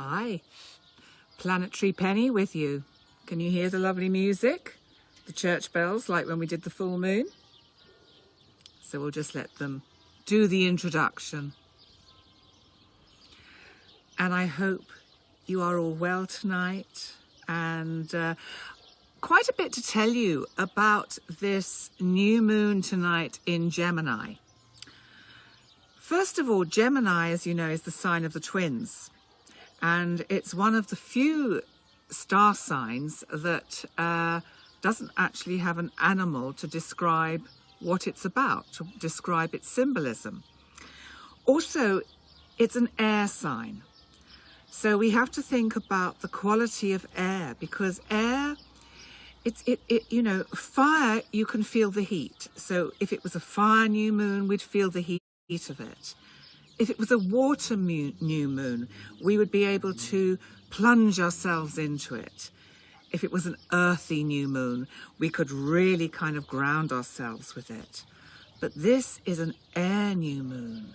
Hi, Planetary Penny with you. Can you hear the lovely music? The church bells, like when we did the full moon? So we'll just let them do the introduction. And I hope you are all well tonight, and quite a bit to tell you about this new moon tonight in Gemini. First of all, Gemini, as you know, is the sign of the twins. And it's one of the few star signs that doesn't actually have an animal to describe what it's about, to describe its symbolism. Also, it's an air sign. So we have to think about the quality of air, because air, you know, fire, you can feel the heat. So if it was a fire new moon, we'd feel the heat of it. If it was a water new moon, we would be able to plunge ourselves into it. If it was an earthy new moon, we could really kind of ground ourselves with it. But this is an air new moon.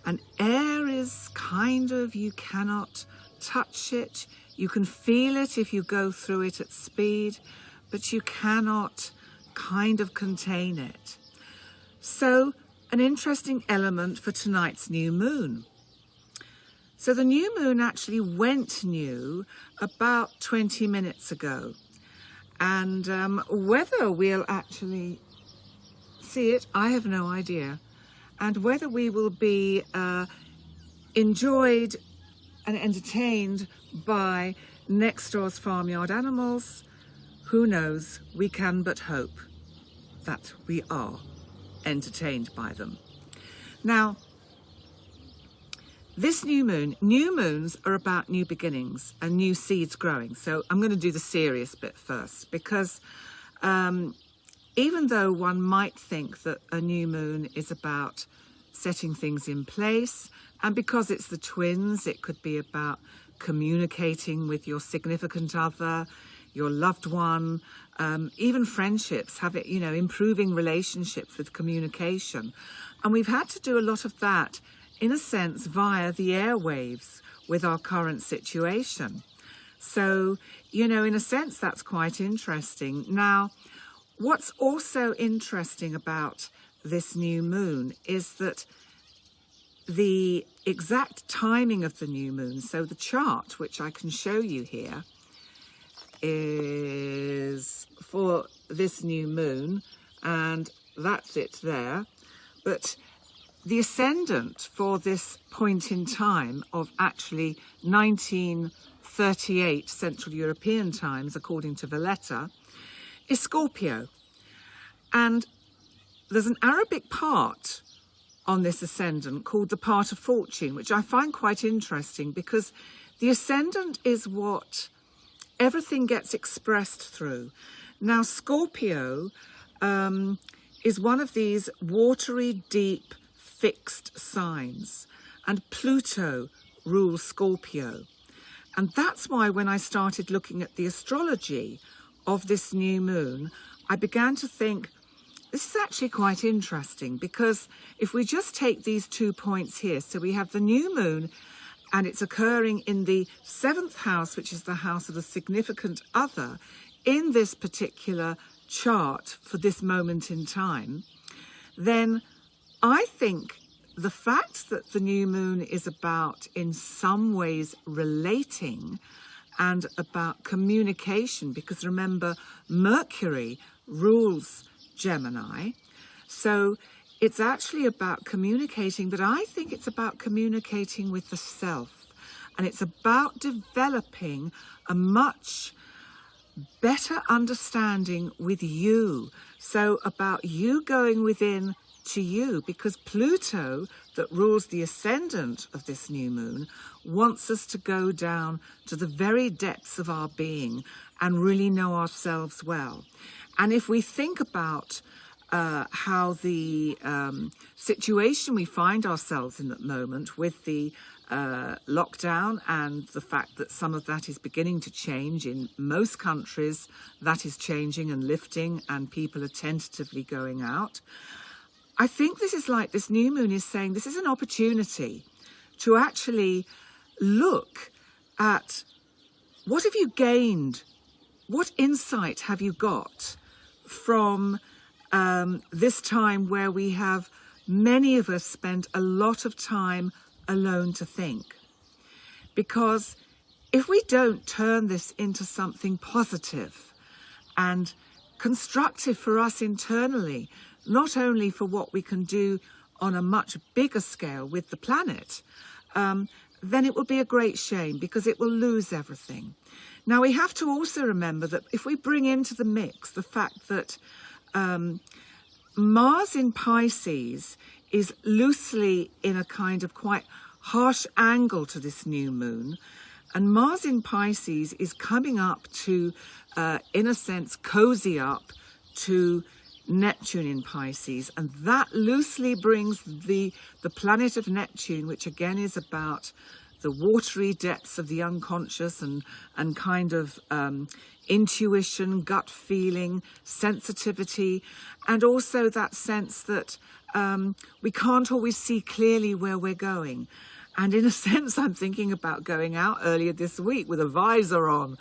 And air is kind of, you cannot touch it. You can feel it if you go through it at speed, but you cannot kind of contain it. So, an interesting element for tonight's new moon. So the new moon actually went new about 20 minutes ago. And whether we'll actually see it, I have no idea. And whether we will be enjoyed and entertained by next door's farmyard animals, who knows? We can but hope that we are entertained by them. Now, this new moons are about new beginnings and new seeds growing. So I'm going to do the serious bit first, because even though one might think that a new moon is about setting things in place, and because it's the twins, it could be about communicating with your significant other, your loved one, even friendships, improving relationships with communication. And we've had to do a lot of that, in a sense, via the airwaves with our current situation. So, in a sense, that's quite interesting. Now, what's also interesting about this new moon is that the exact timing of the new moon, so the chart, which I can show you here, is for this new moon, and that's it there. But the ascendant for this point in time of actually 1938 Central European times, according to Valletta, is Scorpio. And there's an Arabic part on this ascendant called the part of fortune, which I find quite interesting, because the ascendant is what everything gets expressed through. Now, Scorpio is one of these watery, deep, fixed signs, and Pluto rules Scorpio. And that's why when I started looking at the astrology of this new moon, I began to think, this is actually quite interesting, because if we just take these 2 points here, so we have the new moon, and it's occurring in the 7th house, which is the house of the significant other, in this particular chart for this moment in time, then I think the fact that the new moon is about, in some ways, relating and about communication, because remember, Mercury rules Gemini, so it's actually about communicating, but I think it's about communicating with the self, and it's about developing a much better understanding with you. So about you going within to you, because Pluto, that rules the ascendant of this new moon, wants us to go down to the very depths of our being and really know ourselves well. And if we think about how the situation we find ourselves in at the moment with the lockdown, and the fact that some of that is beginning to change in most countries, that is changing and lifting, and people are tentatively going out. I think this is like this new moon is saying this is an opportunity to actually look at what have you gained, what insight have you got from this time where we have, many of us, spent a lot of time alone to think. Because if we don't turn this into something positive and constructive for us internally, not only for what we can do on a much bigger scale with the planet, then it will be a great shame, because it will lose everything. Now, we have to also remember that if we bring into the mix the fact that Mars in Pisces is loosely in a kind of quite harsh angle to this new moon, and Mars in Pisces is coming up to, in a sense, cozy up to Neptune in Pisces, and that loosely brings the planet of Neptune, which again is about the watery depths of the unconscious and kind of intuition, gut feeling, sensitivity, and also that sense that we can't always see clearly where we're going. And in a sense, I'm thinking about going out earlier this week with a visor on,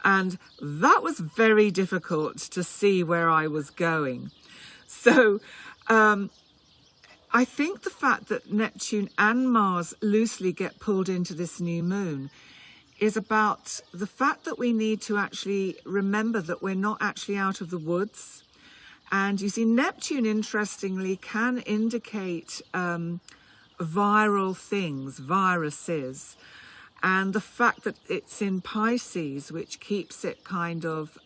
and that was very difficult to see where I was going. So I think the fact that Neptune and Mars loosely get pulled into this new moon is about the fact that we need to actually remember that we're not actually out of the woods. And you see, Neptune, interestingly, can indicate viral things, viruses. And the fact that it's in Pisces, which keeps it kind of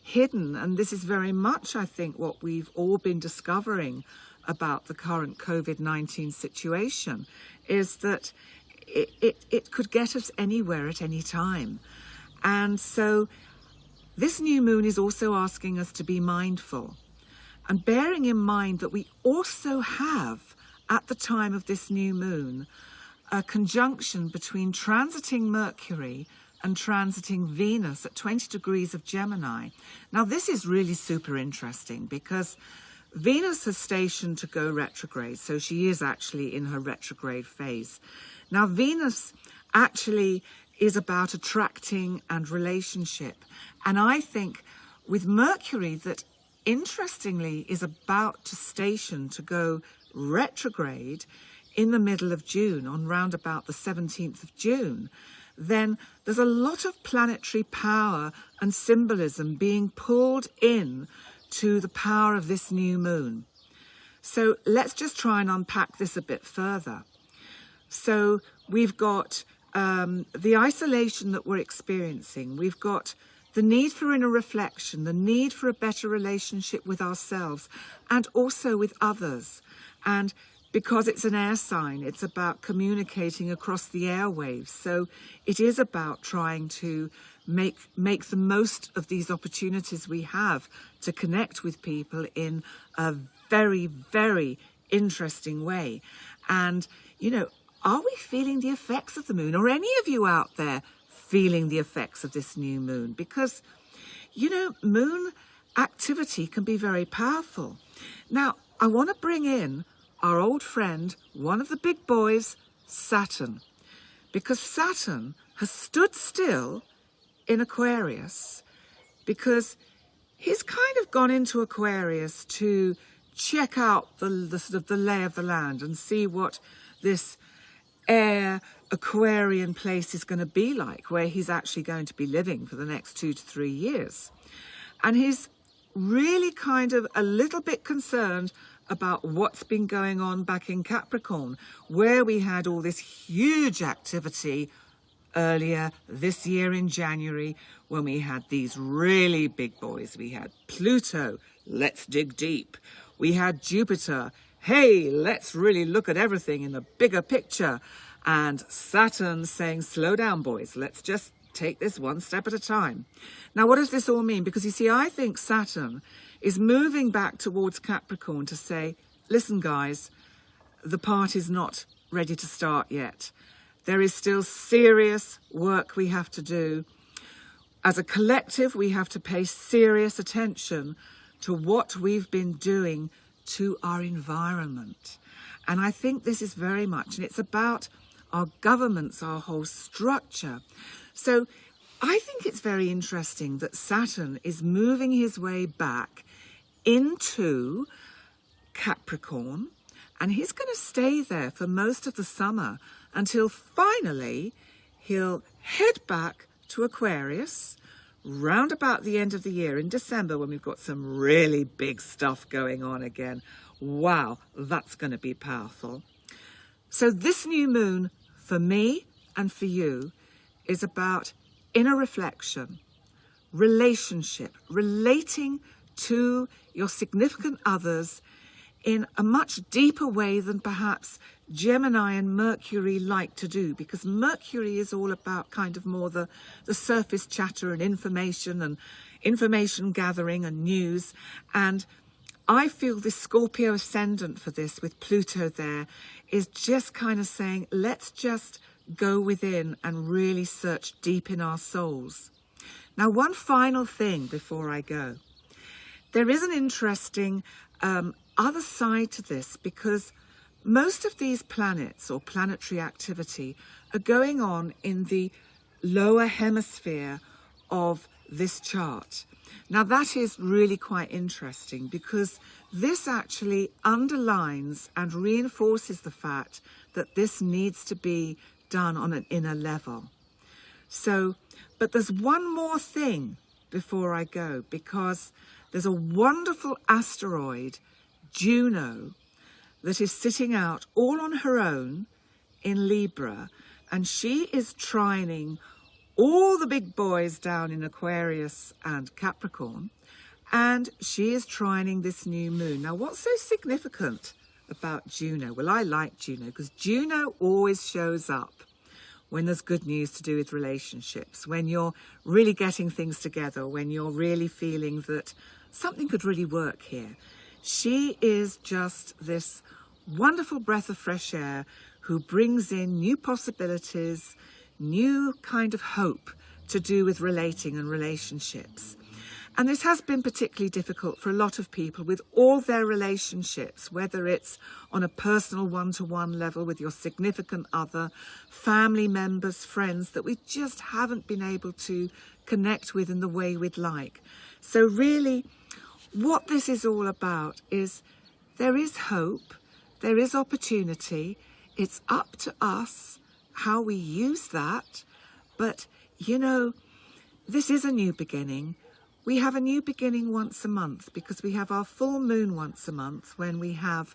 hidden. And this is very much, I think, what we've all been discovering about the current COVID-19 situation, is that it could get us anywhere at any time. And so this new moon is also asking us to be mindful, and bearing in mind that we also have, at the time of this new moon, a conjunction between transiting Mercury and transiting Venus at 20 degrees of Gemini. Now, this is really super interesting, because Venus has stationed to go retrograde, so she is actually in her retrograde phase. Now, Venus actually is about attracting and relationship. And I think with Mercury, that interestingly is about to station to go retrograde in the middle of June, on round about the 17th of June, then there's a lot of planetary power and symbolism being pulled in to the power of this new moon. So let's just try and unpack this a bit further. So we've got the isolation that we're experiencing. We've got the need for inner reflection, the need for a better relationship with ourselves and also with others. And because it's an air sign, it's about communicating across the airwaves. So it is about trying to make the most of these opportunities we have to connect with people in a very, very interesting way. And, you know, are we feeling the effects of the moon? Or any of you out there feeling the effects of this new moon? Because, you know, moon activity can be very powerful. Now, I want to bring in our old friend, one of the big boys, Saturn. Because Saturn has stood still in Aquarius, because he's kind of gone into Aquarius to check out the sort of the lay of the land and see what this air Aquarian place is going to be like, where he's actually going to be living for the next 2 to 3 years. And he's really kind of a little bit concerned about what's been going on back in Capricorn, where we had all this huge activity earlier this year in January, when we had these really big boys. We had Pluto, let's dig deep. We had Jupiter, hey, let's really look at everything in the bigger picture. And Saturn saying, slow down, boys, let's just take this one step at a time. Now, what does this all mean? Because you see, I think Saturn is moving back towards Capricorn to say, listen, guys, the party's not ready to start yet. There is still serious work we have to do. As a collective, we have to pay serious attention to what we've been doing to our environment. And I think this is very much, and it's about our governments, our whole structure. So I think it's very interesting that Saturn is moving his way back into Capricorn, and he's going to stay there for most of the summer until finally he'll head back to Aquarius round about the end of the year in December, when we've got some really big stuff going on again. Wow, that's going to be powerful. So this new moon for me and for you is about inner reflection, relationship, relating to your significant others in a much deeper way than perhaps Gemini and Mercury like to do, because Mercury is all about kind of more the surface chatter and information gathering and news. And I feel this Scorpio ascendant for this, with Pluto there, is just kind of saying, let's just go within and really search deep in our souls. Now, one final thing before I go. There is an interesting other side to this, because most of these planets or planetary activity are going on in the lower hemisphere of this chart. Now, that is really quite interesting, because this actually underlines and reinforces the fact that this needs to be done on an inner level. So, but there's one more thing before I go, because there's a wonderful asteroid, Juno, that is sitting out all on her own in Libra, and she is trining all the big boys down in Aquarius and Capricorn, and she is trining this new moon. Now, what's so significant about Juno? Well, I like Juno because Juno always shows up when there's good news to do with relationships, when you're really getting things together, when you're really feeling that something could really work here. She is just this wonderful breath of fresh air who brings in new possibilities, new kind of hope to do with relating and relationships. And this has been particularly difficult for a lot of people with all their relationships, whether it's on a personal one-to-one level with your significant other, family members, friends that we just haven't been able to connect with in the way we'd like. So really, what this is all about is there is hope, there is opportunity. It's up to us how we use that. But, you know, this is a new beginning. We have a new beginning once a month, because we have our full moon once a month, when we have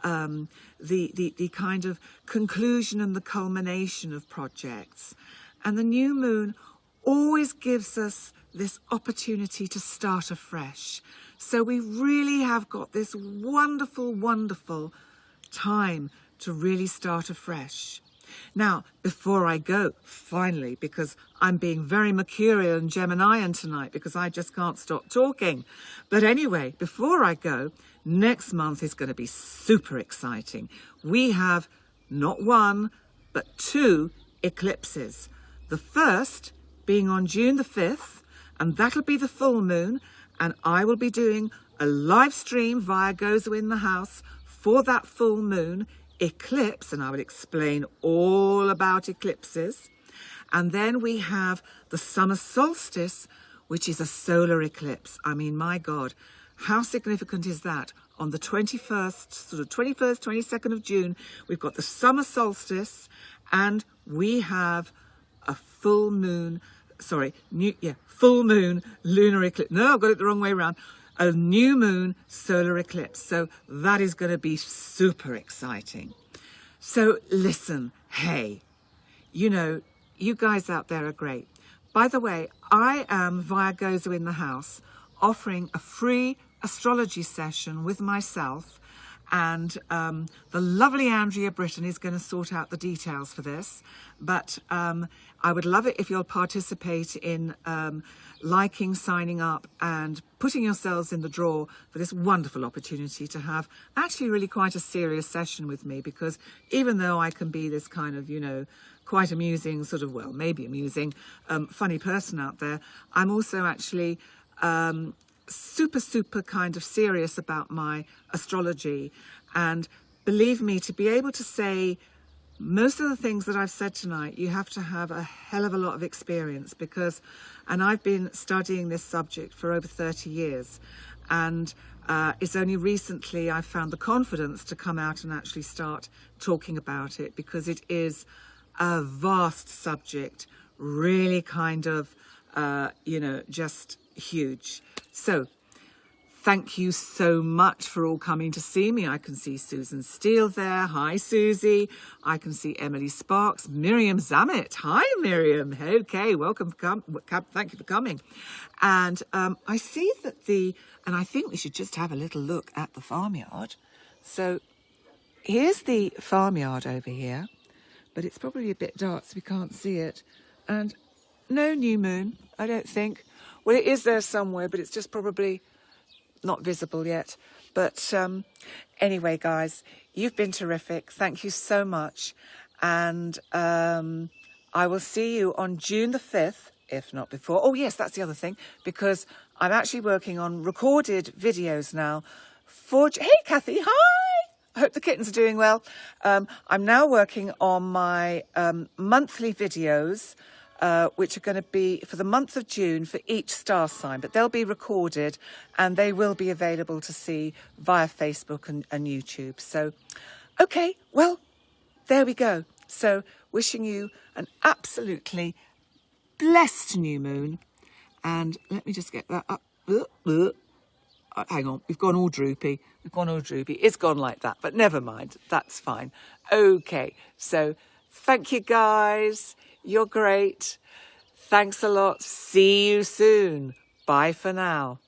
the kind of conclusion and the culmination of projects. And the new moon always gives us this opportunity to start afresh. So we really have got this wonderful, wonderful time to really start afresh. Now, before I go, finally, because I'm being very Mercurial and Geminian tonight, because I just can't stop talking. But anyway, before I go, next month is going to be super exciting. We have not one, but 2 eclipses. The first being on June the 5th, and that'll be the full moon, and I will be doing a live stream via Gozo in the House for that full moon eclipse, and I will explain all about eclipses. And then we have the summer solstice, which is a solar eclipse. I mean, my God, how significant is that? On the 21st, 22nd of June, we've got the summer solstice, and we have a full moon, full moon lunar eclipse. No, I've got it the wrong way around. A new moon solar eclipse. So that is going to be super exciting. So listen, hey, you know, you guys out there are great. By the way, I am via Gozo in the House offering a free astrology session with myself, and the lovely Andrea Britton is going to sort out the details for this. But I would love it if you'll participate in liking, signing up, and putting yourselves in the draw for this wonderful opportunity to have actually really quite a serious session with me, because even though I can be this kind of, you know, quite amusing, sort of, well, maybe amusing, funny person out there, I'm also actually super kind of serious about my astrology. And believe me, to be able to say most of the things that I've said tonight, you have to have a hell of a lot of experience because, and I've been studying this subject for over 30 years, and it's only recently I've found the confidence to come out and actually start talking about it, because it is a vast subject, really kind of, you know, just huge. So thank you so much for all coming to see me. I can see Susan Steele there. Hi, Susie. I can see Emily Sparks. Miriam Zammit. Hi, Miriam. Okay, welcome. Thank you for coming. And I see that and I think we should just have a little look at the farmyard. So here's the farmyard over here, but it's probably a bit dark, so we can't see it. And no new moon, I don't think. Well, it is there somewhere, but it's just probably not visible yet. But anyway, guys, you've been terrific. Thank you so much. And I will see you on June the 5th, if not before. Oh, yes, that's the other thing, because I'm actually working on recorded videos now for... Hey, Kathy, hi! I hope the kittens are doing well. I'm now working on my monthly videos, which are going to be for the month of June for each star sign, but they'll be recorded and they will be available to see via Facebook and YouTube. So, okay, well, there we go. So, wishing you an absolutely blessed new moon. And let me just get that up. Hang on, we've gone all droopy. It's gone like that, but never mind. That's fine. Okay, so thank you, guys. You're great. Thanks a lot. See you soon. Bye for now.